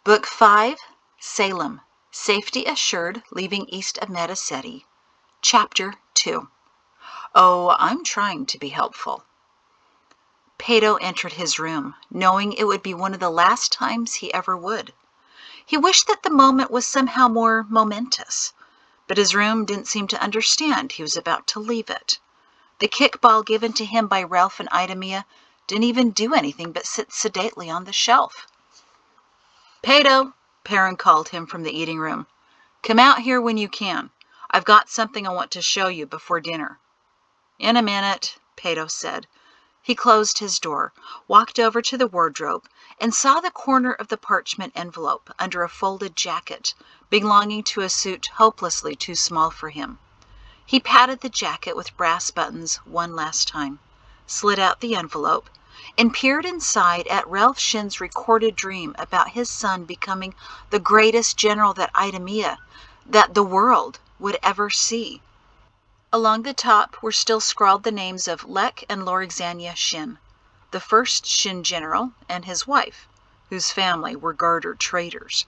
Book 5, Salem, Safety Assured, Leaving East of Medicetti. Chapter 2. Oh, I'm trying to be helpful. Peto entered his room, knowing it would be one of the last times he ever would. He wished that the moment was somehow more momentous, but his room didn't seem to understand he was about to leave it. The kickball given to him by Ralph and Idemia didn't even do anything but sit sedately on the shelf. "Peto," Perrin called him from the eating room. "Come out here when you can. I've got something I want to show you before dinner." "In a minute," Peto said. He closed his door, walked over to the wardrobe, and saw the corner of the parchment envelope under a folded jacket belonging to a suit hopelessly too small for him. He patted the jacket with brass buttons one last time, slid out the envelope, and peered inside at Ralph Shin's recorded dream about his son becoming the greatest general that the world, would ever see. Along the top were still scrawled the names of Lek and Lorexania Shin, the first Shin general, and his wife, whose family were gartered traitors.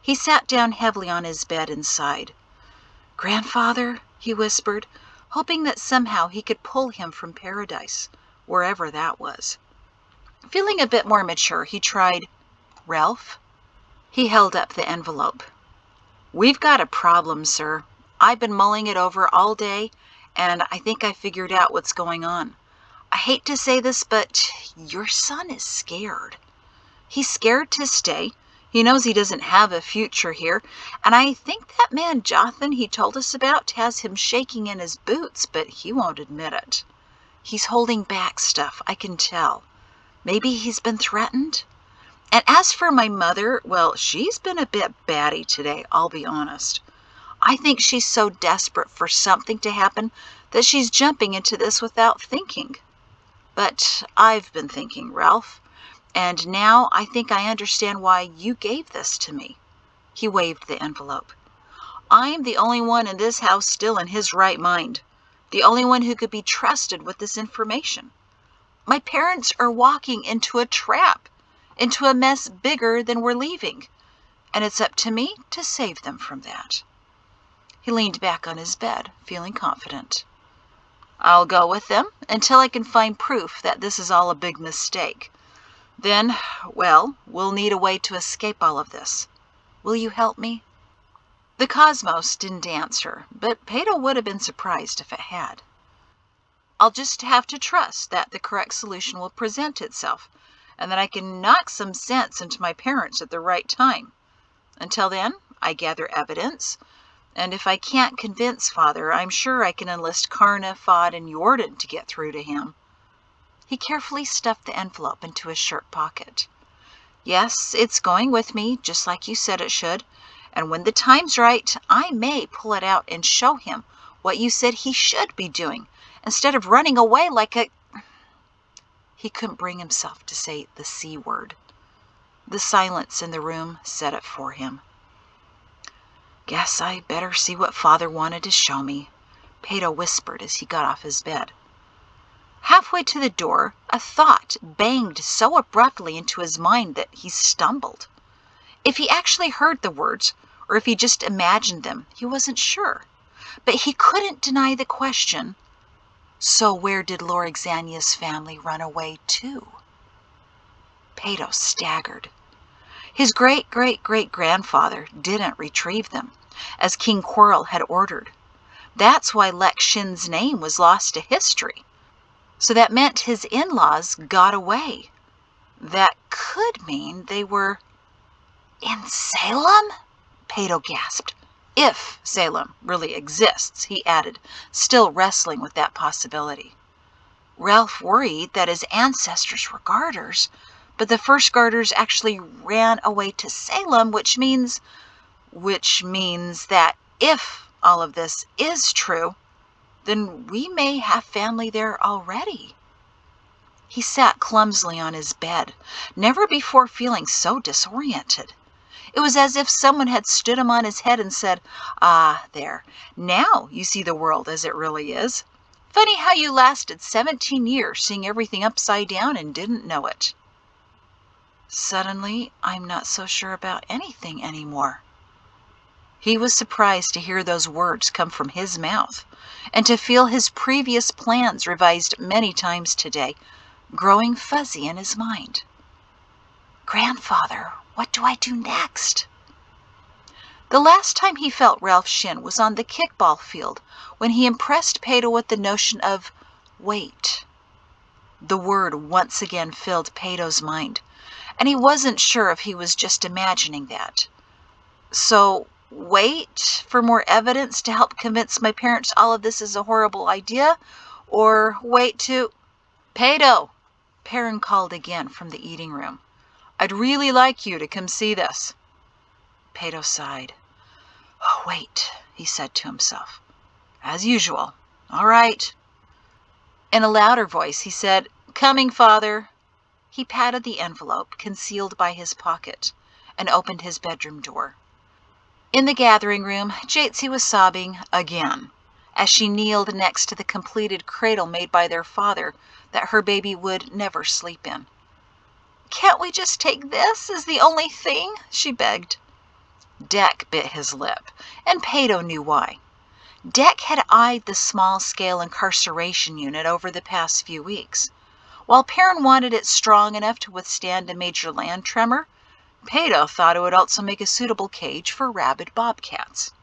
He sat down heavily on his bed and sighed. "Grandfather," he whispered, hoping that somehow he could pull him from paradise, wherever that was. Feeling a bit more mature, he tried, "Ralph?" He held up the envelope. "We've got a problem, sir. I've been mulling it over all day, and I think I figured out what's going on. I hate to say this, but your son is scared. He's scared to stay. He knows he doesn't have a future here, and I think that man Jothan he told us about has him shaking in his boots, but he won't admit it. He's holding back stuff, I can tell. Maybe he's been threatened? And as for my mother, well, she's been a bit batty today, I'll be honest. I think she's so desperate for something to happen that she's jumping into this without thinking. But I've been thinking, Ralph, and now I think I understand why you gave this to me." He waved the envelope. "I'm the only one in this house still in his right mind, the only one who could be trusted with this information. My parents are walking into a trap, into a mess bigger than we're leaving, and it's up to me to save them from that." He leaned back on his bed, feeling confident. "I'll go with them until I can find proof that this is all a big mistake. Then, well, we'll need a way to escape all of this. Will you help me?" The cosmos didn't answer, but Peto would have been surprised if it had. "I'll just have to trust that the correct solution will present itself, and that I can knock some sense into my parents at the right time. Until then, I gather evidence, and if I can't convince Father, I'm sure I can enlist Karna, Fod, and Jordan to get through to him." He carefully stuffed the envelope into his shirt pocket. "Yes, it's going with me, just like you said it should, and when the time's right, I may pull it out and show him what you said he should be doing, instead of running away like a—" He couldn't bring himself to say the C word. The silence in the room said it for him. "Guess I better see what Father wanted to show me," Peto whispered as he got off his bed. Halfway to the door, a thought banged so abruptly into his mind that he stumbled. If he actually heard the words, or if he just imagined them, he wasn't sure. But he couldn't deny the question, so where did Lorexania's family run away to? Peto staggered. His great-great-great-grandfather didn't retrieve them, as King Quarrel had ordered. That's why Lek Shin's name was lost to history. So that meant his in-laws got away. That could mean they were in Salem? Peto gasped. If Salem really exists, he added, still wrestling with that possibility. Ralph worried that his ancestors were garters, but the first garters actually ran away to Salem, which means that if all of this is true, then we may have family there already. He sat clumsily on his bed, never before feeling so disoriented. It was as if someone had stood him on his head and said, "Ah, there, now you see the world as it really is. Funny how you lasted 17 years seeing everything upside down and didn't know it." Suddenly, I'm not so sure about anything anymore. He was surprised to hear those words come from his mouth, and to feel his previous plans revised many times today, growing fuzzy in his mind. Grandfather, what do I do next? The last time he felt Ralph's shin was on the kickball field, when he impressed Peto with the notion of wait. The word once again filled Peto's mind, and he wasn't sure if he was just imagining that. So, wait for more evidence to help convince my parents all of this is a horrible idea, or wait to... Peto! Perrin called again from the eating room. I'd really like you to come see this. Peto sighed. Oh, wait, he said to himself. As usual. All right. In a louder voice, he said, Coming, Father. He patted the envelope concealed by his pocket and opened his bedroom door. In the gathering room, Jatesy was sobbing again as she kneeled next to the completed cradle made by their father that her baby would never sleep in. Can't we just take this as the only thing? She begged. Dec bit his lip, and Peto knew why. Dec had eyed the small-scale incarceration unit over the past few weeks. While Perrin wanted it strong enough to withstand a major land tremor, Peto thought it would also make a suitable cage for rabid bobcats.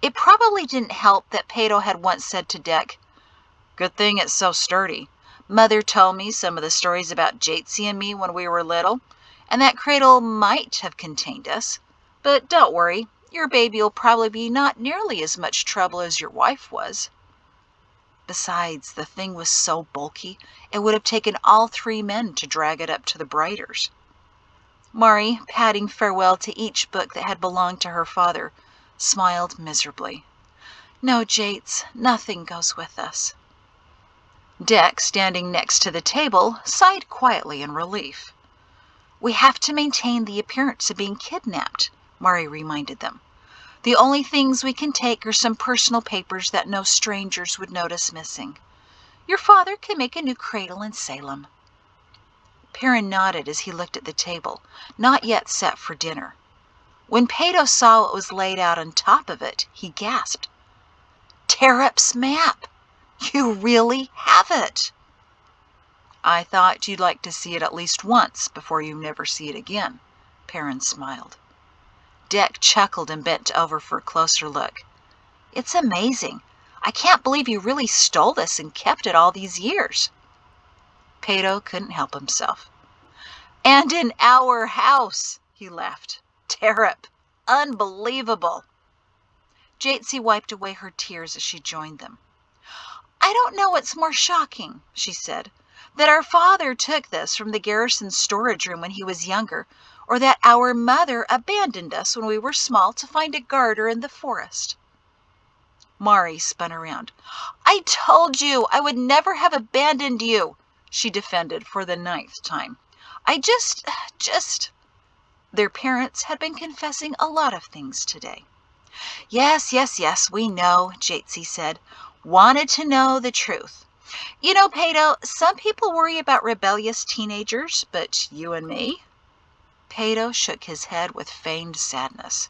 It probably didn't help that Peto had once said to Dec, Good thing it's so sturdy. Mother told me some of the stories about Jatesy and me when we were little, and that cradle might have contained us. But don't worry, your baby will probably be not nearly as much trouble as your wife was. Besides, the thing was so bulky, it would have taken all 3 men to drag it up to the Briders. Mahrree, patting farewell to each book that had belonged to her father, smiled miserably. No, Jates, nothing goes with us. Dec, standing next to the table, sighed quietly in relief. We have to maintain the appearance of being kidnapped, Mahrree reminded them. The only things we can take are some personal papers that no strangers would notice missing. Your father can make a new cradle in Salem. Perrin nodded as he looked at the table, not yet set for dinner. When Peto saw what was laid out on top of it, he gasped. Terrap's map! You really have it! I thought you'd like to see it at least once before you never see it again, Perrin smiled. Dec chuckled and bent over for a closer look. It's amazing. I can't believe you really stole this and kept it all these years. Peto couldn't help himself. And in our house, he laughed. Terrap, unbelievable. Jatesy wiped away her tears as she joined them. I don't know what's more shocking, she said, that our father took this from the garrison storage room when he was younger, or that our mother abandoned us when we were small to find a garter in the forest. Mahrree spun around. I told you I would never have abandoned you, she defended for the 9th time. I just... Their parents had been confessing a lot of things today. Yes, we know, Jatesy said. Wanted to know the truth. You know, Peto, some people worry about rebellious teenagers, but you and me? Peto shook his head with feigned sadness.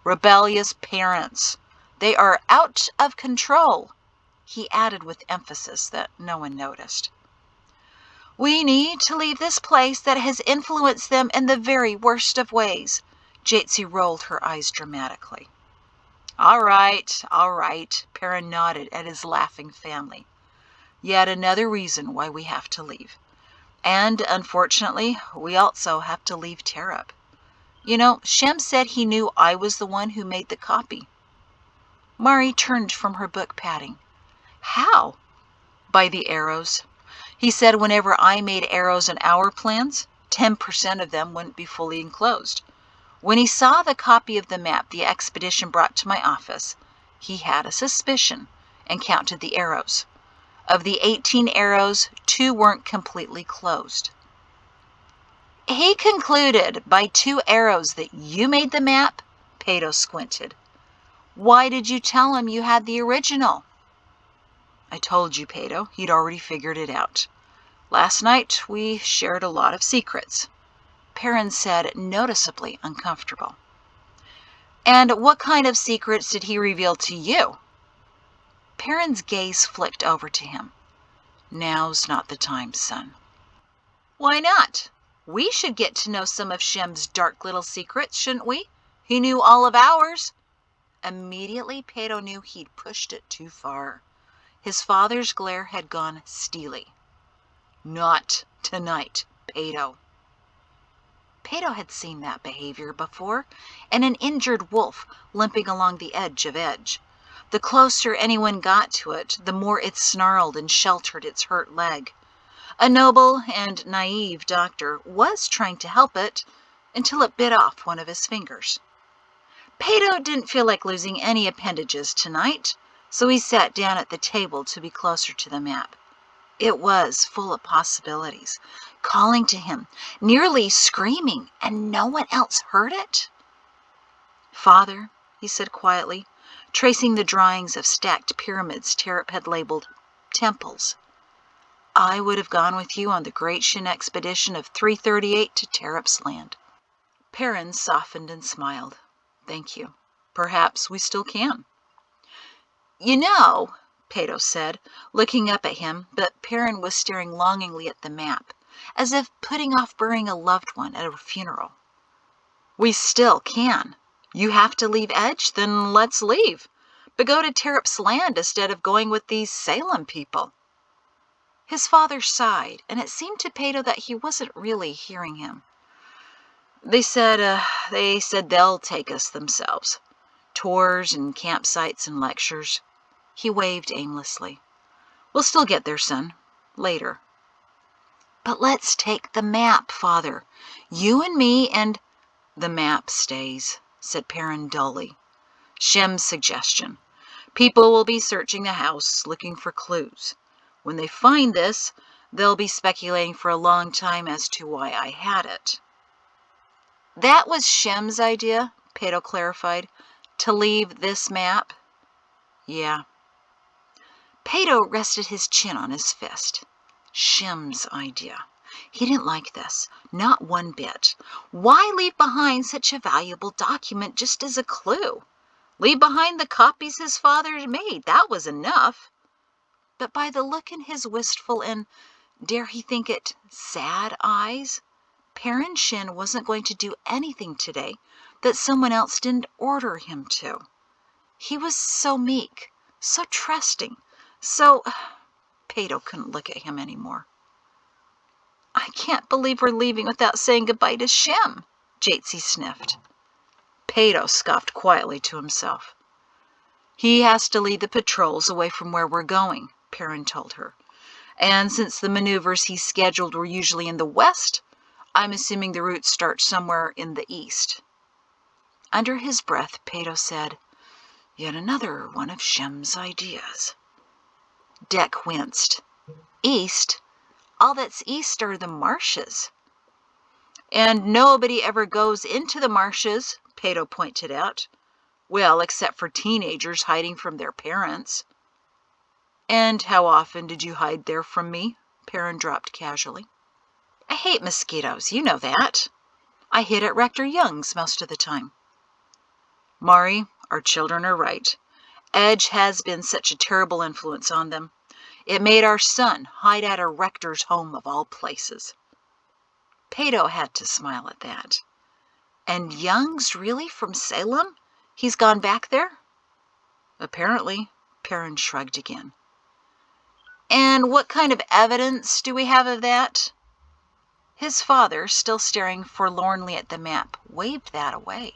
Rebellious parents. They are out of control, he added with emphasis that no one noticed. We need to leave this place that has influenced them in the very worst of ways. Jatesy rolled her eyes dramatically. All right, Perrin nodded at his laughing family. Yet another reason why we have to leave. And, unfortunately, we also have to leave Terrap. You know, Shem said he knew I was the one who made the copy. Mahrree turned from her book patting. How? By the arrows. He said whenever I made arrows in our plans, 10% of them wouldn't be fully enclosed. When he saw the copy of the map the expedition brought to my office, he had a suspicion and counted the arrows. Of the 18 arrows, 2 weren't completely closed. He concluded by 2 arrows that you made the map? Peto squinted. Why did you tell him you had the original? I told you, Peto, he'd already figured it out. Last night, we shared a lot of secrets. Perrin said, noticeably uncomfortable. And what kind of secrets did he reveal to you? Perrin's gaze flicked over to him. Now's not the time, son. Why not? We should get to know some of Shem's dark little secrets, shouldn't we? He knew all of ours. Immediately, Peto knew he'd pushed it too far. His father's glare had gone steely. Not tonight, Peto. Peto had seen that behavior before, and an injured wolf limping along the edge of edge. The closer anyone got to it, the more it snarled and sheltered its hurt leg. A noble and naive doctor was trying to help it until it bit off one of his fingers. Peto didn't feel like losing any appendages tonight, so he sat down at the table to be closer to the map. It was full of possibilities, calling to him, nearly screaming, and no one else heard it. Father, he said quietly, tracing the drawings of stacked pyramids Terep had labeled temples. I would have gone with you on the Great Shin expedition of 338 to Terep's land. Perrin softened and smiled. Thank you. Perhaps we still can. You know, Peto said, looking up at him, but Perrin was staring longingly at the map, as if putting off burying a loved one at a funeral. We still can. You have to leave Edge, then let's leave. But go to Terep's land instead of going with these Salem people. His father sighed, and it seemed to Peto that he wasn't really hearing him. They said they'll take us themselves. Tours and campsites and lectures. He waved aimlessly. We'll still get there, son. Later. But let's take the map, Father. You and me and... The map stays, said Perrin dully. Shem's suggestion. People will be searching the house, looking for clues. When they find this, they'll be speculating for a long time as to why I had it. That was Shem's idea, Peto clarified, to leave this map. Yeah. Peto rested his chin on his fist. Shem's idea. He didn't like this, not one bit. Why leave behind such a valuable document just as a clue? Leave behind the copies his father had made, that was enough. But by the look in his wistful and, dare he think it, sad eyes, Perrin Shin wasn't going to do anything today that someone else didn't order him to. He was so meek, so trusting, so... Peto couldn't look at him anymore. I can't believe we're leaving without saying goodbye to Shem, Jatesy sniffed. Peto scoffed quietly to himself. He has to lead the patrols away from where we're going, Perrin told her. And since the maneuvers he scheduled were usually in the west, I'm assuming the route starts somewhere in the east. Under his breath, Peto said, Yet another one of Shem's ideas. Dek winced. East? All that's east are the marshes. And nobody ever goes into the marshes, Peto pointed out. Well, except for teenagers hiding from their parents. And how often did you hide there from me? Perrin dropped casually. I hate mosquitoes, you know that. I hid at Rector Young's most of the time. Mahrree, our children are right. Edge has been such a terrible influence on them. It made our son hide at a rector's home of all places. Peto had to smile at that. And Young's really from Salem? He's gone back there? Apparently, Perrin shrugged again. And what kind of evidence do we have of that? His father, still staring forlornly at the map, waved that away.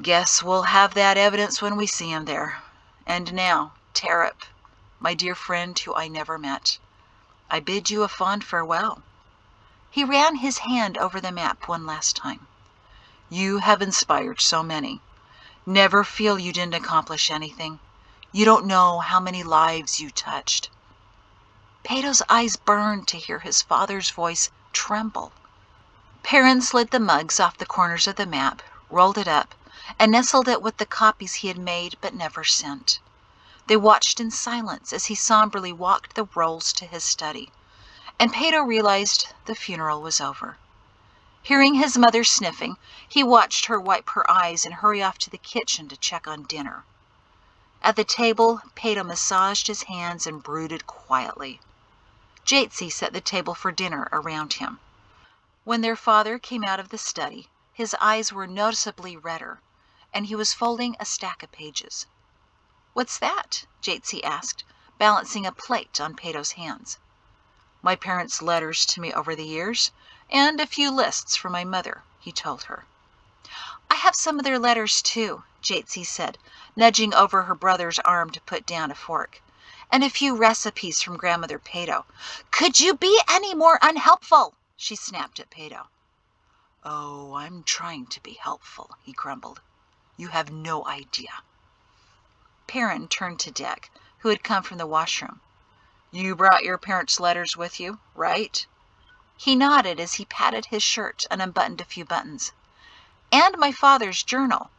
Guess we'll have that evidence when we see him there. And now, Terep, my dear friend who I never met, I bid you a fond farewell. He ran his hand over the map one last time. You have inspired so many. Never feel you didn't accomplish anything. You don't know how many lives you touched. Peto's eyes burned to hear his father's voice tremble. Perrin slid the mugs off the corners of the map, rolled it up, and nestled it with the copies he had made but never sent. They watched in silence as he somberly walked the rolls to his study, and Peto realized the funeral was over. Hearing his mother sniffing, he watched her wipe her eyes and hurry off to the kitchen to check on dinner. At the table, Peto massaged his hands and brooded quietly. Jatesy set the table for dinner around him. When their father came out of the study, his eyes were noticeably redder, and he was folding a stack of pages. "What's that?" Jatesy asked, balancing a plate on Peto's hands. "My parents' letters to me over the years, and a few lists from my mother," he told her. "I have some of their letters, too," Jatesy said, nudging over her brother's arm to put down a fork, "and a few recipes from Grandmother Peto." "Could you be any more unhelpful?" she snapped at Peto. "Oh, I'm trying to be helpful," he grumbled. "You have no idea." Perrin turned to Dick, who had come from the washroom. "You brought your parents' letters with you, right?" He nodded as he patted his shirt and unbuttoned a few buttons. "And my father's journal.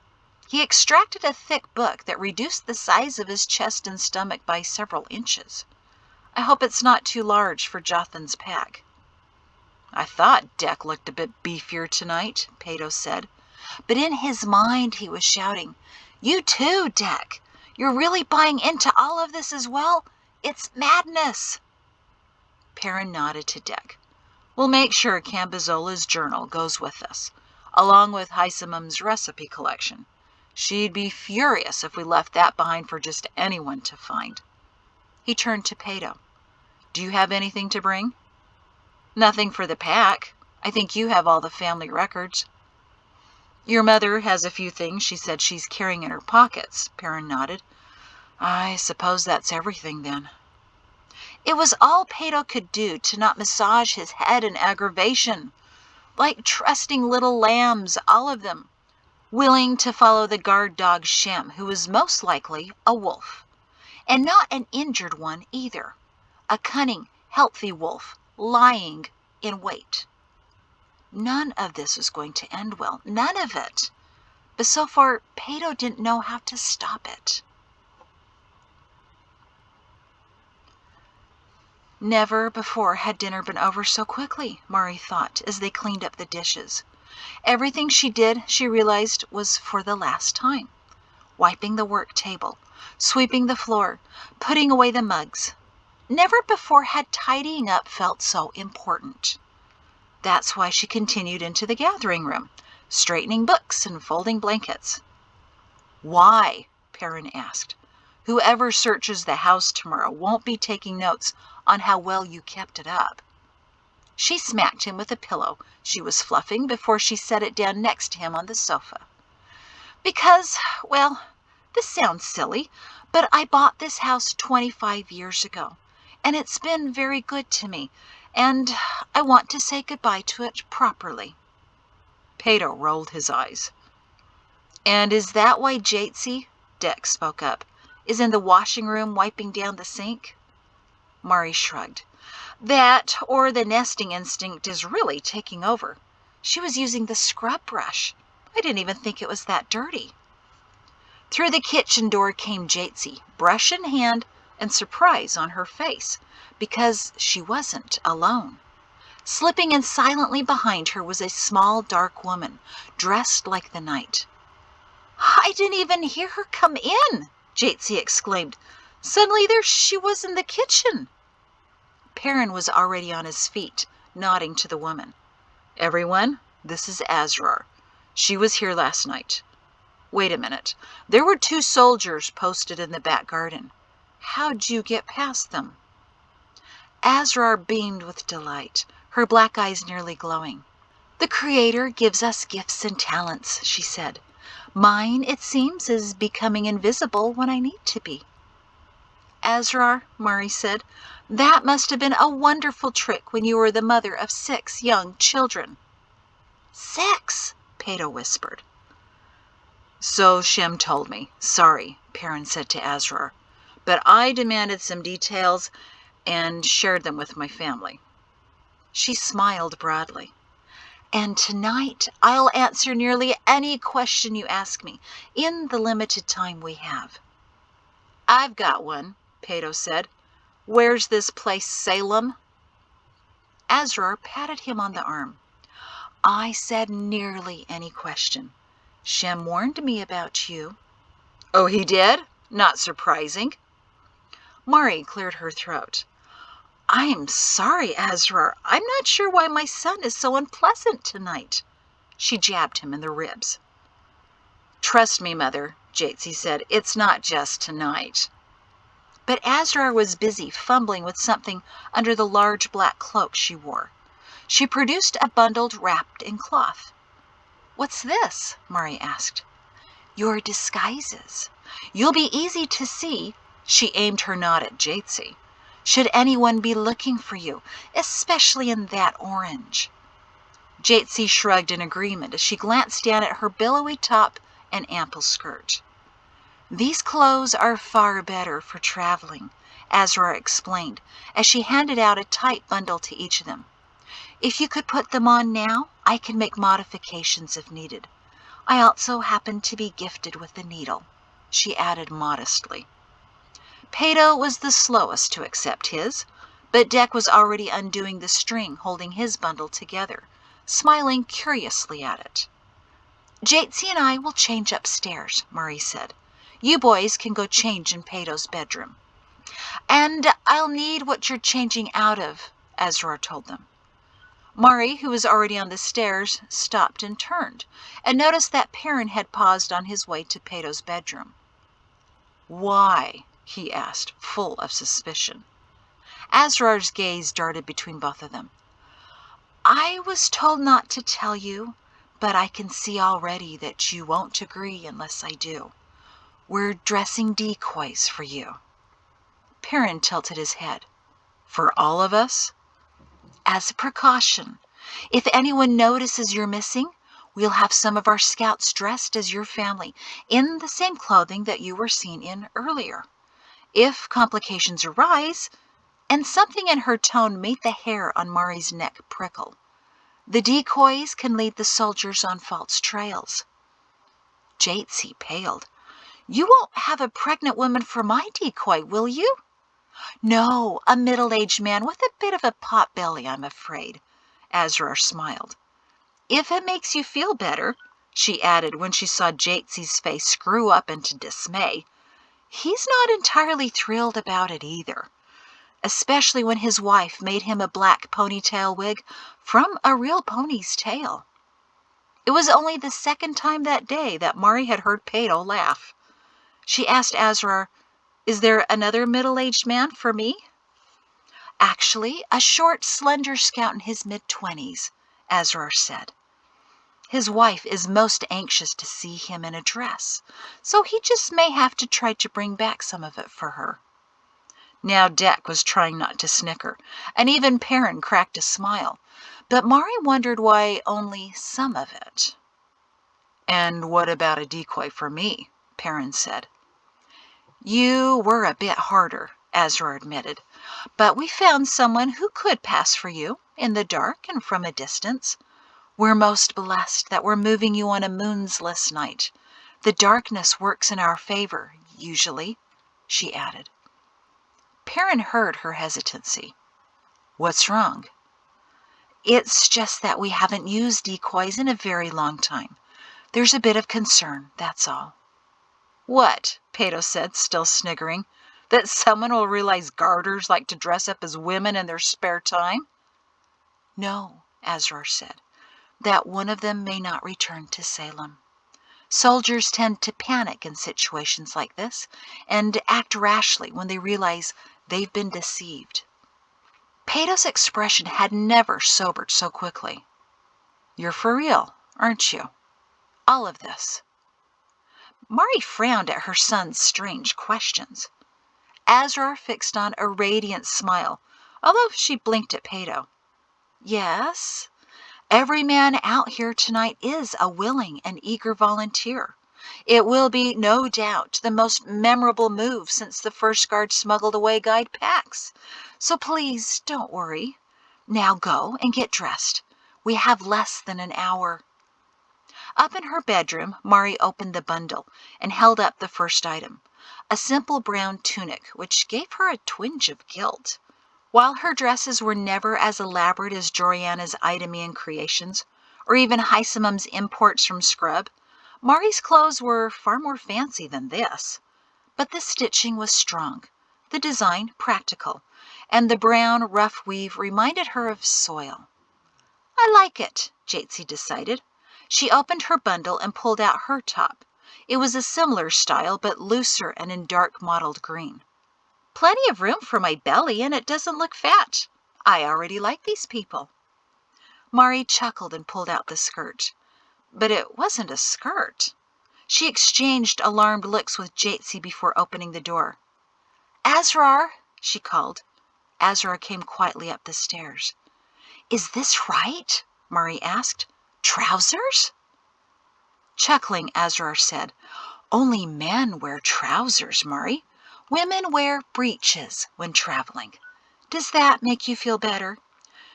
He extracted a thick book that reduced the size of his chest and stomach by several inches. I hope it's not too large for Jothan's pack." "I thought Dick looked a bit beefier tonight," Peto said. But in his mind he was shouting, "You too, Dick! You're really buying into all of this as well? It's madness!" Perrin nodded to Dick. "We'll make sure Cambazola's journal goes with us, along with Heisemum's recipe collection. She'd be furious if we left that behind for just anyone to find." He turned to Peto. "Do you have anything to bring?" "Nothing for the pack. I think you have all the family records." "Your mother has a few things she said she's carrying in her pockets," Perrin nodded. "I suppose that's everything, then." It was all Peto could do to not massage his head in aggravation. Like trusting little lambs, all of them, willing to follow the guard dog Shem, who was most likely a wolf. And not an injured one either. A cunning, healthy wolf, lying in wait. None of this was going to end well. None of it. But so far, Peto didn't know how to stop it. Never before had dinner been over so quickly, Mahrree thought, as they cleaned up the dishes. Everything she did, she realized, was for the last time. Wiping the work table, sweeping the floor, putting away the mugs. Never before had tidying up felt so important. That's why she continued into the gathering room, straightening books and folding blankets. "Why?" Perrin asked. "Whoever searches the house tomorrow won't be taking notes on how well you kept it up." She smacked him with a pillow she was fluffing before she set it down next to him on the sofa. "Because, well, this sounds silly, but I bought this house 25 years ago, and it's been very good to me, and I want to say goodbye to it properly." Peto rolled his eyes. "And is that why Jatesy," Dick spoke up, "is in the washing room wiping down the sink?" Mahrree shrugged. "That, or the nesting instinct is really taking over. She was using the scrub brush. I didn't even think it was that dirty." Through the kitchen door came Jatesy, brush in hand and surprise on her face, because she wasn't alone. Slipping in silently behind her was a small, dark woman, dressed like the night. "I didn't even hear her come in," Jatesy exclaimed. "Suddenly there she was in the kitchen." Perrin was already on his feet, nodding to the woman. "Everyone, this is Azrar. She was here last night. Wait a minute. There were 2 soldiers posted in the back garden. How'd you get past them?" Azrar beamed with delight, her black eyes nearly glowing. "The Creator gives us gifts and talents," she said. "Mine, it seems, is becoming invisible when I need to be." "Azrar," Mahrree said, "that must have been a wonderful trick when you were the mother of 6 young children." "6," Peto whispered. "So Shem told me. Sorry," Perrin said to Azrar, "but I demanded some details and shared them with my family." She smiled broadly. "And tonight I'll answer nearly any question you ask me in the limited time we have." "I've got one," Peto said. "Where's this place Salem?" Azrar patted him on the arm. I said nearly any question. Shem warned me about you. Oh, he did? Not surprising. Mahrree cleared her throat. I'm sorry, Asrar. I'm not sure why my son is so unpleasant tonight. She jabbed him in the ribs. Trust me, Mother, Jatesy said. It's not just tonight. But Asrar was busy fumbling with something under the large black cloak she wore. She produced a bundle wrapped in cloth. What's this? Mahrree asked. Your disguises. You'll be easy to see. She aimed her nod at Jatesy. Should anyone be looking for you, especially in that orange? Jatesy shrugged in agreement as she glanced down at her billowy top and ample skirt. These clothes are far better for traveling, Asrar explained as she handed out a tight bundle to each of them. If you could put them on now, I can make modifications if needed. I also happen to be gifted with a needle, she added modestly. Peto was the slowest to accept his, but Dec was already undoing the string holding his bundle together, smiling curiously at it. Jatesy and I will change upstairs, Mahrree said. You boys can go change in Peto's bedroom. And I'll need what you're changing out of, Asrar told them. Mahrree, who was already on the stairs, stopped and turned, and noticed that Perrin had paused on his way to Peto's bedroom. Why? He asked, full of suspicion. Asrar's gaze darted between both of them. I was told not to tell you, but I can see already that you won't agree unless I do. We're dressing decoys for you. Perrin tilted his head. For all of us? As a precaution. If anyone notices you're missing, we'll have some of our scouts dressed as your family in the same clothing that you were seen in earlier. If complications arise, and something in her tone made the hair on Mahrree's neck prickle, the decoys can lead the soldiers on false trails. Jatesy paled. You won't have a pregnant woman for my decoy, will you? No, a middle-aged man with a bit of a pot-belly, I'm afraid. Asrar smiled. If it makes you feel better, she added when she saw Jatesy's face screw up into dismay. He's not entirely thrilled about it either, especially when his wife made him a black ponytail wig from a real pony's tail. It was only the second time that day that Mahrree had heard Peto laugh. She asked Asrar, Is there another middle-aged man for me? Actually, a short, slender scout in his mid-20s, Asrar said. His wife is most anxious to see him in a dress, so he just may have to try to bring back some of it for her. Now Dec was trying not to snicker, and even Perrin cracked a smile, but Mahrree wondered why only some of it. And what about a decoy for me? Perrin said. You were a bit harder, Asrar admitted, but we found someone who could pass for you, in the dark and from a distance. We're most blessed that we're moving you on a moonsless night. The darkness works in our favor, usually, she added. Perrin heard her hesitancy. What's wrong? It's just that we haven't used decoys in a very long time. There's a bit of concern, that's all. What? Peto said, still sniggering. That someone will realize garters like to dress up as women in their spare time? No, Asrar said. That one of them may not return to Salem. Soldiers tend to panic in situations like this and act rashly when they realize they've been deceived. Peto's expression had never sobered so quickly. You're for real, aren't you? All of this. Mahrree frowned at her son's strange questions. Asrar fixed on a radiant smile, although she blinked at Peto. Yes, every man out here tonight is a willing and eager volunteer. It will be, no doubt, the most memorable move since the first guard smuggled away guide packs. So please don't worry. Now go and get dressed. We have less than an hour. Up in her bedroom, Mahrree opened the bundle and held up the first item, a simple brown tunic, which gave her a twinge of guilt. While her dresses were never as elaborate as Joriana's Idamean creations, or even Heissamum's imports from Scrub. Mahrree's clothes were far more fancy than this. But the stitching was strong, the design practical, and the brown, rough weave reminded her of soil. I like it, Jatesy decided. She opened her bundle and pulled out her top. It was a similar style, but looser and in dark mottled green. Plenty of room for my belly, and it doesn't look fat. I already like these people. Mahrree chuckled and pulled out the skirt. But it wasn't a skirt. She exchanged alarmed looks with Jatesy before opening the door. Asrar, she called. Asrar came quietly up the stairs. Is this right? Mahrree asked. Trousers? Chuckling, Asrar said, Only men wear trousers, Mahrree. Women wear breeches when traveling. Does that make you feel better?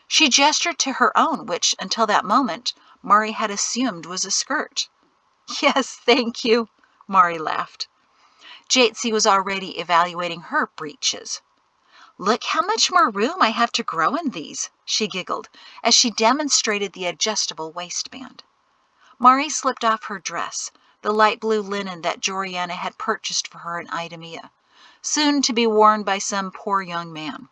She gestured to her own, which, until that moment, Mahrree had assumed was a skirt. Yes, thank you, Mahrree laughed. Jatesy was already evaluating her breeches. Look how much more room I have to grow in these, she giggled, as she demonstrated the adjustable waistband. Mahrree slipped off her dress, the light blue linen that Joriana had purchased for her in Idumea, soon to be worn by some poor young man.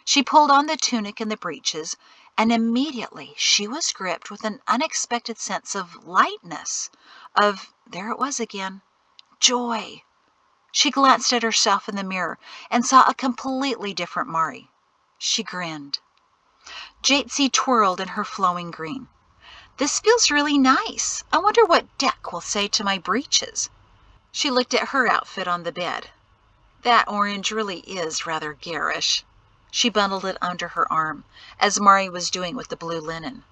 She pulled on the tunic and the breeches, and immediately she was gripped with an unexpected sense of lightness, there it was again, joy. She glanced at herself in the mirror and saw a completely different Mahrree. She grinned. Jatesy twirled in her flowing green. This feels really nice. I wonder what Dec will say to my breeches. She looked at her outfit on the bed. That orange really is rather garish. She bundled it under her arm, as Mahrree was doing with the blue linen.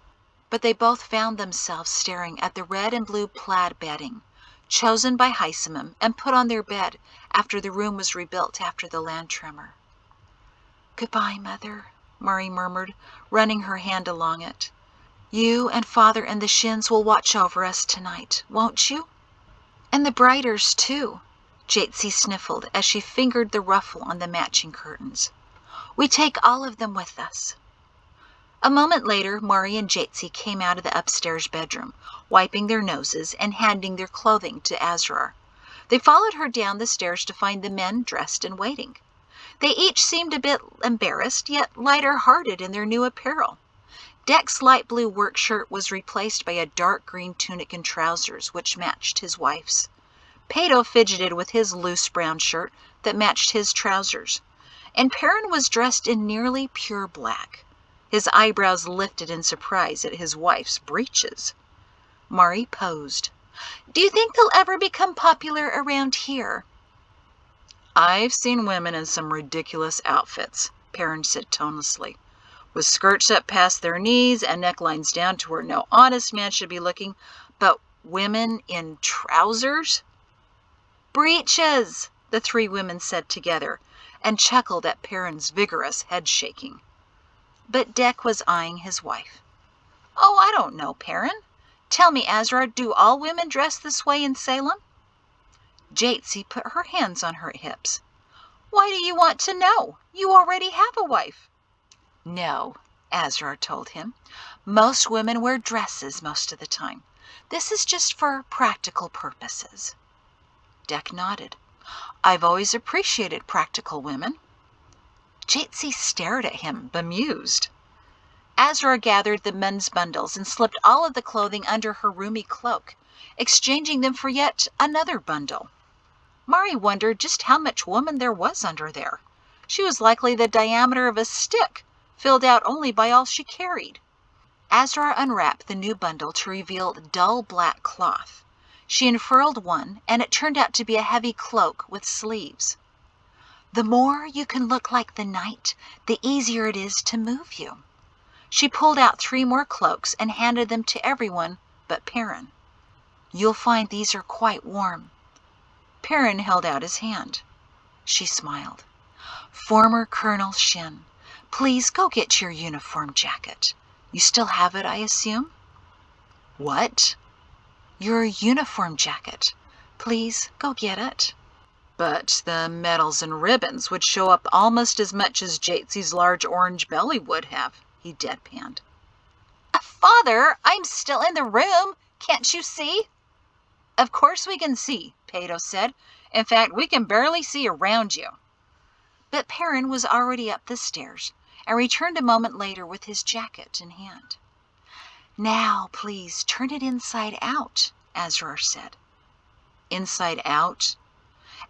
But they both found themselves staring at the red and blue plaid bedding, chosen by Heissamum and put on their bed after the room was rebuilt after the land tremor. Goodbye, Mother, Mahrree murmured, running her hand along it. You and Father and the Shins will watch over us tonight, won't you? And the Briders, too, Jatesy sniffled as she fingered the ruffle on the matching curtains. We take all of them with us. A moment later, Mahrree and Jatesy came out of the upstairs bedroom, wiping their noses and handing their clothing to Asrar. They followed her down the stairs to find the men dressed and waiting. They each seemed a bit embarrassed, yet lighter-hearted in their new apparel. Dec's light blue work shirt was replaced by a dark green tunic and trousers, which matched his wife's. Peto fidgeted with his loose brown shirt that matched his trousers, and Perrin was dressed in nearly pure black. His eyebrows lifted in surprise at his wife's breeches. Mahrree posed. Do you think they'll ever become popular around here? I've seen women in some ridiculous outfits, Perrin said tonelessly, with skirts up past their knees and necklines down to where no honest man should be looking, but women in trousers? Breeches, the three women said together, and chuckled at Perrin's vigorous head-shaking. But Dec was eyeing his wife. Oh, I don't know, Perrin. Tell me, Asrar, do all women dress this way in Salem? Jatesy put her hands on her hips. Why do you want to know? You already have a wife. No, Asrar told him. Most women wear dresses most of the time. This is just for practical purposes. Dec nodded. I've always appreciated practical women. Jatesy stared at him, bemused. Asrar gathered the men's bundles and slipped all of the clothing under her roomy cloak, exchanging them for yet another bundle. Mahrree wondered just how much woman there was under there. She was likely the diameter of a stick, filled out only by all she carried. Asrar unwrapped the new bundle to reveal dull black cloth. She unfurled one, and it turned out to be a heavy cloak with sleeves. The more you can look like the night, the easier it is to move you. She pulled out 3 more cloaks and handed them to everyone but Perrin. You'll find these are quite warm. Perrin held out his hand. She smiled. Former Colonel Shin, please go get your uniform jacket. You still have it, I assume? What? Your uniform jacket. Please go get it. But the medals and ribbons would show up almost as much as Jatesy's large orange belly would have, he deadpanned. A Father, I'm still in the room. Can't you see? Of course we can see, Peto said. In fact, we can barely see around you. But Perrin was already up the stairs and returned a moment later with his jacket in hand. Now, please, turn it inside out, Azrar said. Inside out?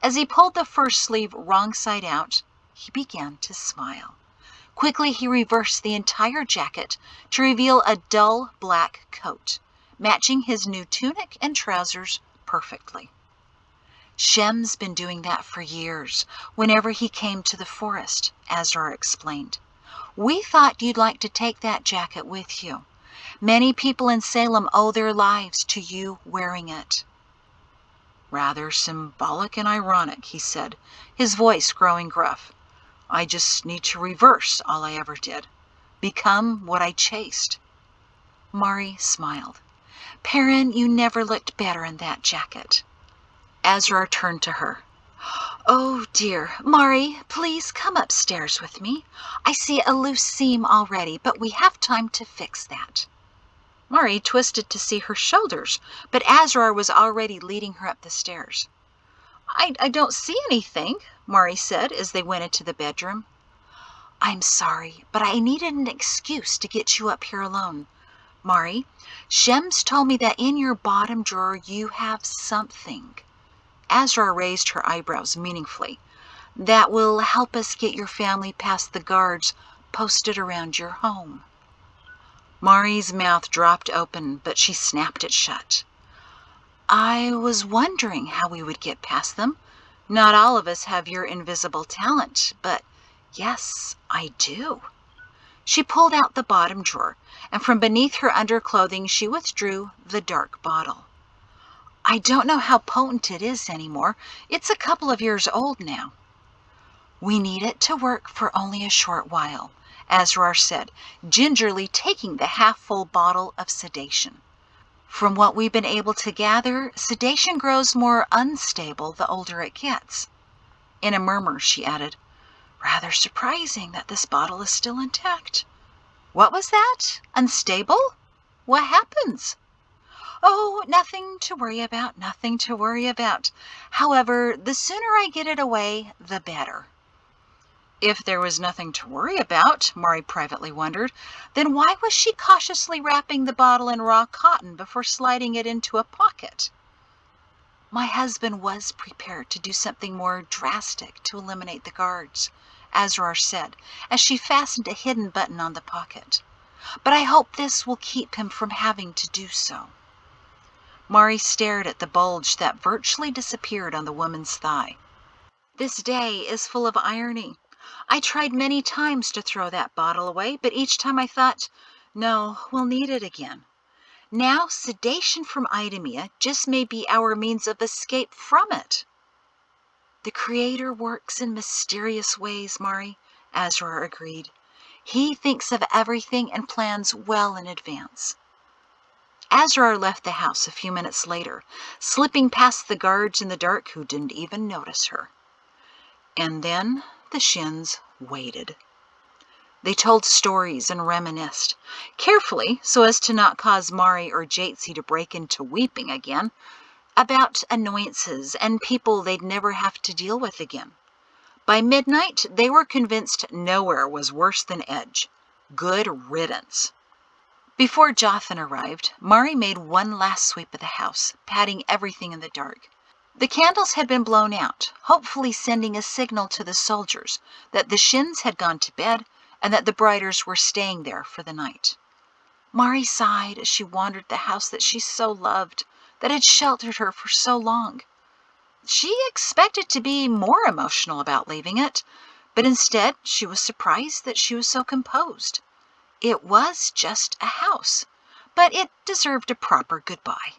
As he pulled the first sleeve wrong side out, he began to smile. Quickly, he reversed the entire jacket to reveal a dull black coat, matching his new tunic and trousers perfectly. Shem's been doing that for years, whenever he came to the forest, Azrar explained. We thought you'd like to take that jacket with you. Many people in Salem owe their lives to you wearing it. Rather symbolic and ironic, he said, his voice growing gruff. I just need to reverse all I ever did. Become what I chased. Mahrree smiled. Perrin, you never looked better in that jacket. Azrar turned to her. Oh, dear. Mahrree, please come upstairs with me. I see a loose seam already, but we have time to fix that. Mahrree twisted to see her shoulders, but Azrar was already leading her up the stairs. I don't see anything, Mahrree said as they went into the bedroom. I'm sorry, but I needed an excuse to get you up here alone. Mahrree, Shem's told me that in your bottom drawer you have something. Azrar raised her eyebrows meaningfully. That will help us get your family past the guards posted around your home. Mahrree's mouth dropped open, but she snapped it shut. I was wondering how we would get past them. Not all of us have your invisible talent, but yes, I do. She pulled out the bottom drawer, and from beneath her underclothing she withdrew the dark bottle. I don't know how potent it is anymore. It's a couple of years old now. We need it to work for only a short while, Azrar said, gingerly taking the half-full bottle of sedation. From what we've been able to gather, sedation grows more unstable the older it gets. In a murmur, she added, Rather surprising that this bottle is still intact. What was that? Unstable? What happens? Oh, nothing to worry about, nothing to worry about. However, the sooner I get it away, the better. If there was nothing to worry about, Mahrree privately wondered, then why was she cautiously wrapping the bottle in raw cotton before sliding it into a pocket? My husband was prepared to do something more drastic to eliminate the guards, Azrar said, as she fastened a hidden button on the pocket. But I hope this will keep him from having to do so. Mahrree stared at the bulge that virtually disappeared on the woman's thigh. This day is full of irony. I tried many times to throw that bottle away, but each time I thought, no, we'll need it again. Now sedation from Idemia just may be our means of escape from it. The Creator works in mysterious ways, Mahrree, Azrar agreed. He thinks of everything and plans well in advance. Azrar left the house a few minutes later, slipping past the guards in the dark who didn't even notice her. And then the Shins waited. They told stories and reminisced, carefully so as to not cause Mahrree or Jatsi to break into weeping again, about annoyances and people they'd never have to deal with again. By midnight, they were convinced nowhere was worse than Edge. Good riddance. Before Jothan arrived, Mahrree made one last sweep of the house, patting everything in the dark. The candles had been blown out, hopefully sending a signal to the soldiers that the Shins had gone to bed and that the Briders were staying there for the night. Mahrree sighed as she wandered the house that she so loved, that had sheltered her for so long. She expected to be more emotional about leaving it, but instead she was surprised that she was so composed. It was just a house, but it deserved a proper goodbye.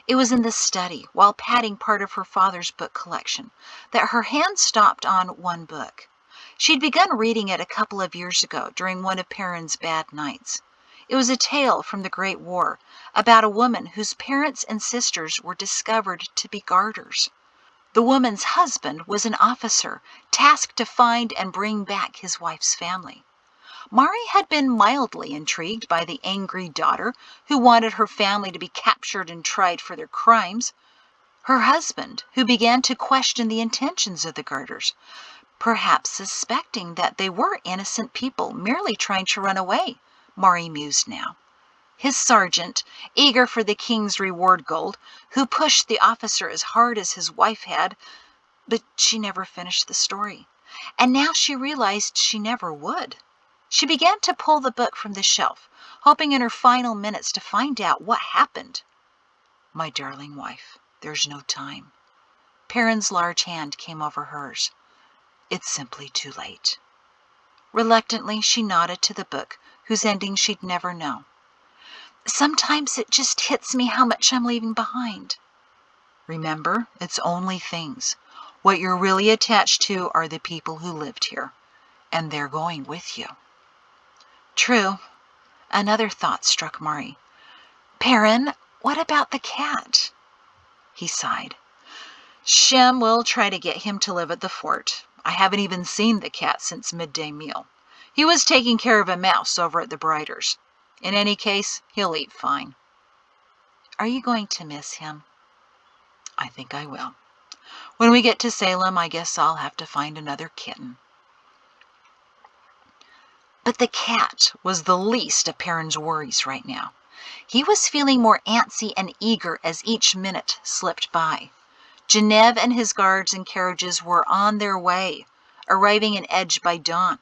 It was in the study, while patting part of her father's book collection, that her hand stopped on one book. She'd begun reading it a couple of years ago during one of Perrin's bad nights. It was a tale from the Great War about a woman whose parents and sisters were discovered to be garters. The woman's husband was an officer tasked to find and bring back his wife's family. Mahrree had been mildly intrigued by the angry daughter who wanted her family to be captured and tried for their crimes. Her husband, who began to question the intentions of the Girders, perhaps suspecting that they were innocent people merely trying to run away, Mahrree mused now. His sergeant, eager for the king's reward gold, who pushed the officer as hard as his wife had, but she never finished the story, and now she realized she never would. She began to pull the book from the shelf, hoping in her final minutes to find out what happened. My darling wife, there's no time. Perrin's large hand came over hers. It's simply too late. Reluctantly, she nodded to the book, whose ending she'd never know. Sometimes it just hits me how much I'm leaving behind. Remember, it's only things. What you're really attached to are the people who lived here, and they're going with you. True. Another thought struck Mahrree. Perrin, what about the cat? He sighed. Shem will try to get him to live at the fort. I haven't even seen the cat since midday meal. He was taking care of a mouse over at the Briders. In any case, he'll eat fine. Are you going to miss him? I think I will. When we get to Salem, I guess I'll have to find another kitten. But the cat was the least of Perrin's worries right now. He was feeling more antsy and eager as each minute slipped by. Genevieve and his guards and carriages were on their way, arriving in Edge by dawn.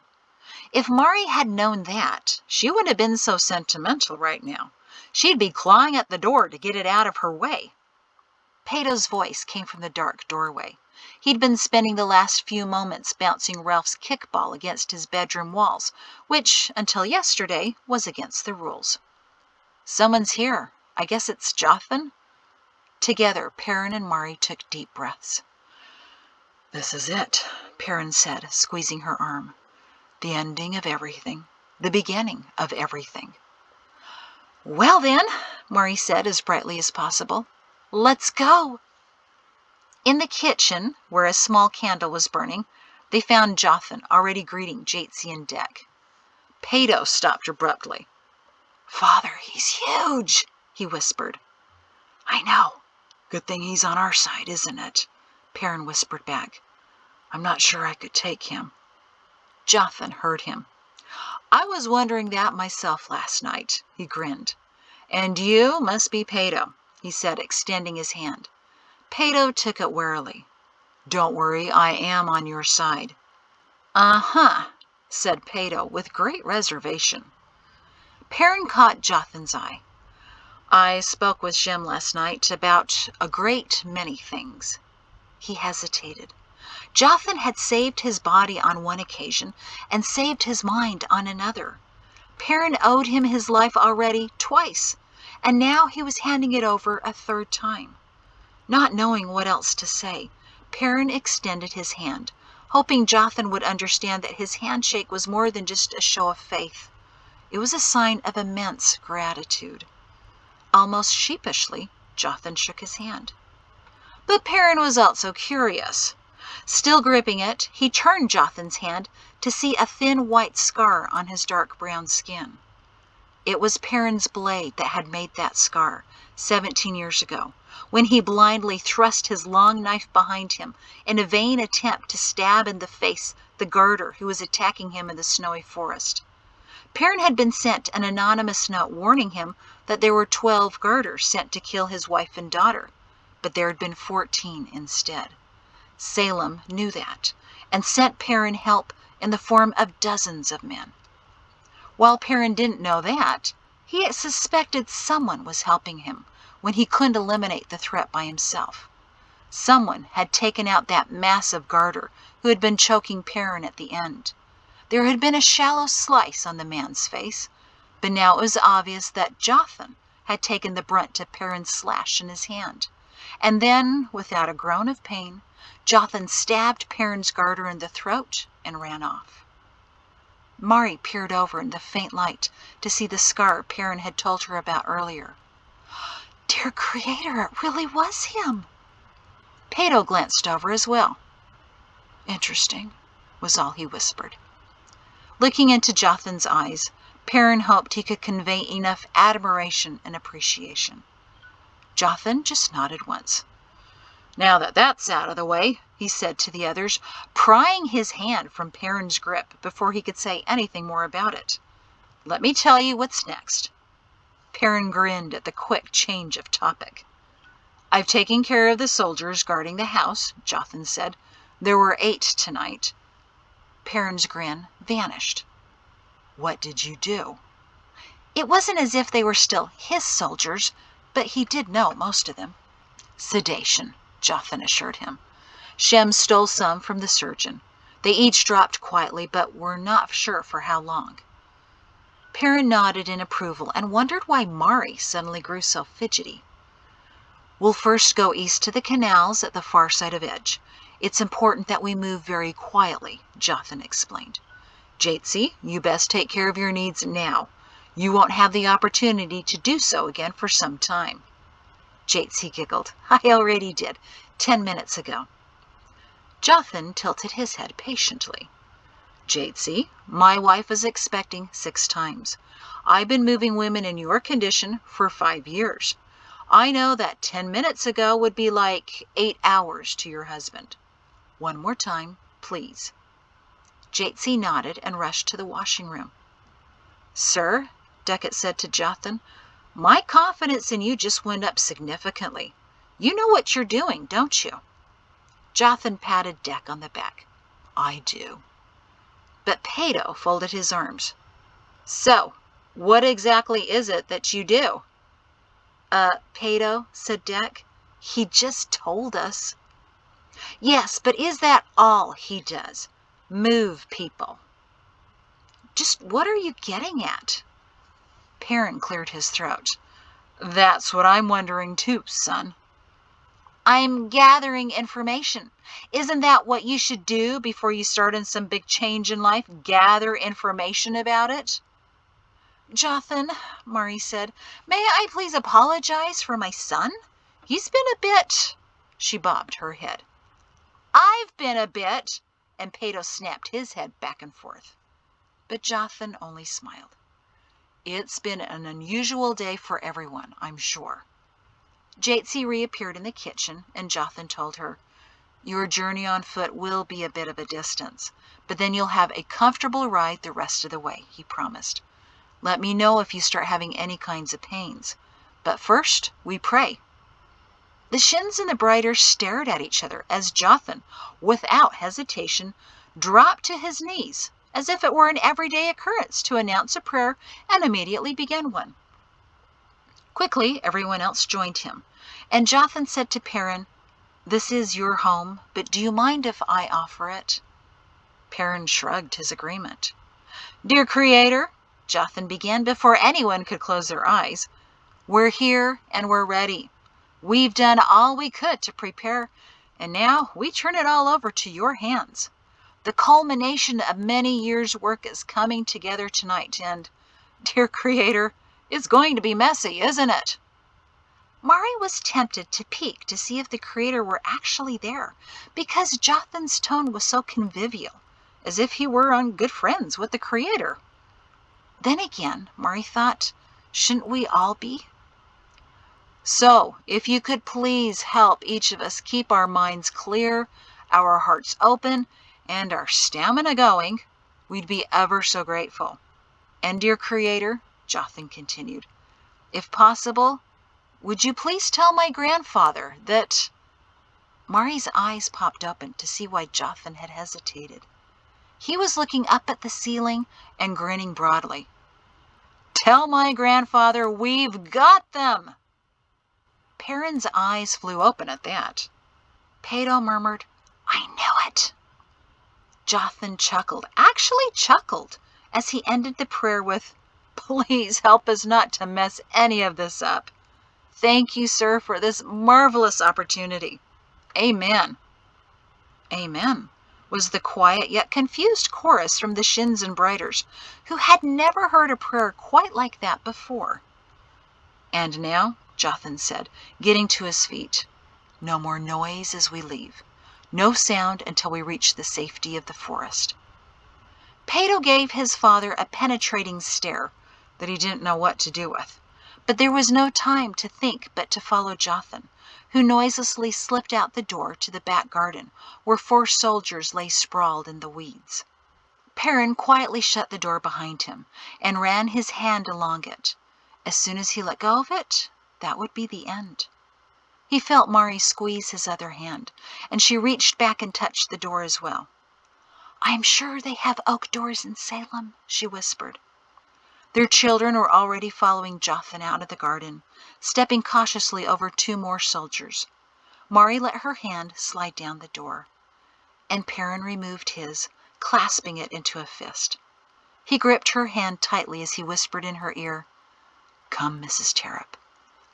If Mahrree had known that, she wouldn't have been so sentimental right now. She'd be clawing at the door to get it out of her way. Peto's voice came from the dark doorway. He'd been spending the last few moments bouncing Ralph's kickball against his bedroom walls, which, until yesterday, was against the rules. Someone's here. I guess it's Jothan? Together, Perrin and Mahrree took deep breaths. This is it, Perrin said, squeezing her arm. The ending of everything. The beginning of everything. Well then, Mahrree said as brightly as possible. Let's go. In the kitchen, where a small candle was burning, they found Jothan already greeting Jatesy and Deck. Peto stopped abruptly. Father, he's huge, he whispered. I know. Good thing he's on our side, isn't it? Perrin whispered back. I'm not sure I could take him. Jothan heard him. I was wondering that myself last night, he grinned. And you must be Peto, he said, extending his hand. Peto took it warily. Don't worry, I am on your side. Uh-huh, said Peto with great reservation. Perrin caught Jothan's eye. I spoke with Shem last night about a great many things. He hesitated. Jothan had saved his body on one occasion and saved his mind on another. Perrin owed him his life already twice, and now he was handing it over a third time. Not knowing what else to say, Perrin extended his hand, hoping Jothan would understand that his handshake was more than just a show of faith. It was a sign of immense gratitude. Almost sheepishly, Jothan shook his hand. But Perrin was also curious. Still gripping it, he turned Jothan's hand to see a thin white scar on his dark brown skin. It was Perrin's blade that had made that scar 17 years ago, when he blindly thrust his long knife behind him in a vain attempt to stab in the face the Garter who was attacking him in the snowy forest. Perrin had been sent an anonymous note warning him that there were 12 Garters sent to kill his wife and daughter, but there had been 14 instead. Salem knew that, and sent Perrin help in the form of dozens of men. While Perrin didn't know that, he had suspected someone was helping him when he couldn't eliminate the threat by himself. Someone had taken out that massive Garter who had been choking Perrin at the end. There had been a shallow slice on the man's face, but now it was obvious that Jothan had taken the brunt of Perrin's slash in his hand. And then, without a groan of pain, Jothan stabbed Perrin's Garter in the throat and ran off. Mahrree peered over in the faint light to see the scar Perrin had told her about earlier. Dear Creator, it really was him. Peto glanced over as well. Interesting, was all he whispered. Looking into Jothan's eyes, Perrin hoped he could convey enough admiration and appreciation. Jothan just nodded once. "Now that that's out of the way," he said to the others, prying his hand from Perrin's grip before he could say anything more about it. "Let me tell you what's next." Perrin grinned at the quick change of topic. "I've taken care of the soldiers guarding the house," Jothan said. "There were 8 tonight." Perrin's grin vanished. "What did you do?" It wasn't as if they were still his soldiers, but he did know most of them. "Sedation," Jothan assured him. "Shem stole some from the surgeon. They each dropped quietly, but were not sure for how long." Perrin nodded in approval and wondered why Mahrree suddenly grew so fidgety. "We'll first go east to the canals at the far side of Edge. It's important that we move very quietly," Jothan explained. "Jatesy, you best take care of your needs now. You won't have the opportunity to do so again for some time." Jatesy giggled. "I already did, 10 minutes ago." Jothan tilted his head patiently. "Jatesy, my wife is expecting 6 times. I've been moving women in your condition for 5 years. I know that 10 minutes ago would be like 8 hours to your husband. One more time, please." Jatesy nodded and rushed to the washing room. "Sir," Duckett said to Jothan, "my confidence in you just went up significantly. You know what you're doing, don't you?" Jothan patted Deck on the back. "I do." But Peto folded his arms. "So, what exactly is it that you do?" Peto," said Deck. "He just told us." "Yes, but is that all he does? Move people?" "Just what are you getting at?" Perrin cleared his throat. "That's what I'm wondering too, son." "I'm gathering information. Isn't that what you should do before you start on some big change in life? Gather information about it?" "Jothan," Mahrree said, "may I please apologize for my son? He's been a bit—" She bobbed her head. "I've been a bit," and Peto snapped his head back and forth. But Jothan only smiled. "It's been an unusual day for everyone, I'm sure." Jatesy reappeared in the kitchen, and Jothan told her, "Your journey on foot will be a bit of a distance, but then you'll have a comfortable ride the rest of the way," he promised. "Let me know if you start having any kinds of pains. But first, we pray." The Shins and the Briders stared at each other as Jothan, without hesitation, dropped to his knees, as if it were an everyday occurrence to announce a prayer and immediately begin one. Quickly, everyone else joined him, and Jothan said to Perrin, "This is your home, but do you mind if I offer it?" Perrin shrugged his agreement. "Dear Creator," Jothan began before anyone could close their eyes, "we're here and we're ready. We've done all we could to prepare, and now we turn it all over to your hands. The culmination of many years' work is coming together tonight, and, dear Creator, it's going to be messy, isn't it?" Mahrree was tempted to peek to see if the Creator were actually there, because Jothan's tone was so convivial, as if he were on good friends with the Creator. Then again, Mahrree thought, shouldn't we all be? "So, if you could please help each of us keep our minds clear, our hearts open, and our stamina going, we'd be ever so grateful. And, dear Creator," Jothan continued, "if possible, would you please tell my grandfather that—" Mahrree's eyes popped open to see why Jothan had hesitated. He was looking up at the ceiling and grinning broadly. "Tell my grandfather we've got them!" Perrin's eyes flew open at that. Peto murmured, "I knew it." Jothan chuckled, actually chuckled, as he ended the prayer with, "Please help us not to mess any of this up. Thank you, sir, for this marvelous opportunity. Amen." "Amen," was the quiet yet confused chorus from the Shins and Briders, who had never heard a prayer quite like that before. "And now," Jothan said, getting to his feet, "no more noise as we leave. No sound until we reach the safety of the forest." Peto gave his father a penetrating stare that he didn't know what to do with. But there was no time to think but to follow Jothan, who noiselessly slipped out the door to the back garden, where 4 soldiers lay sprawled in the weeds. Perrin quietly shut the door behind him and ran his hand along it. As soon as he let go of it, that would be the end. He felt Mahrree squeeze his other hand, and she reached back and touched the door as well. "I am sure they have oak doors in Salem," she whispered. Their children were already following Jothan out of the garden, stepping cautiously over 2 more soldiers. Mahrree let her hand slide down the door, and Perrin removed his, clasping it into a fist. He gripped her hand tightly as he whispered in her ear, "Come, Mrs. Terrap,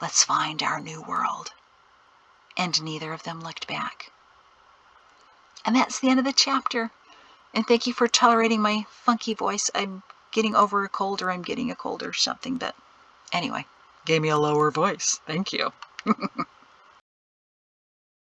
let's find our new world." And neither of them looked back. And that's the end of the chapter. And thank you for tolerating my funky voice. I'm getting over a cold, or I'm getting a cold or something, but anyway, gave me a lower voice. Thank you.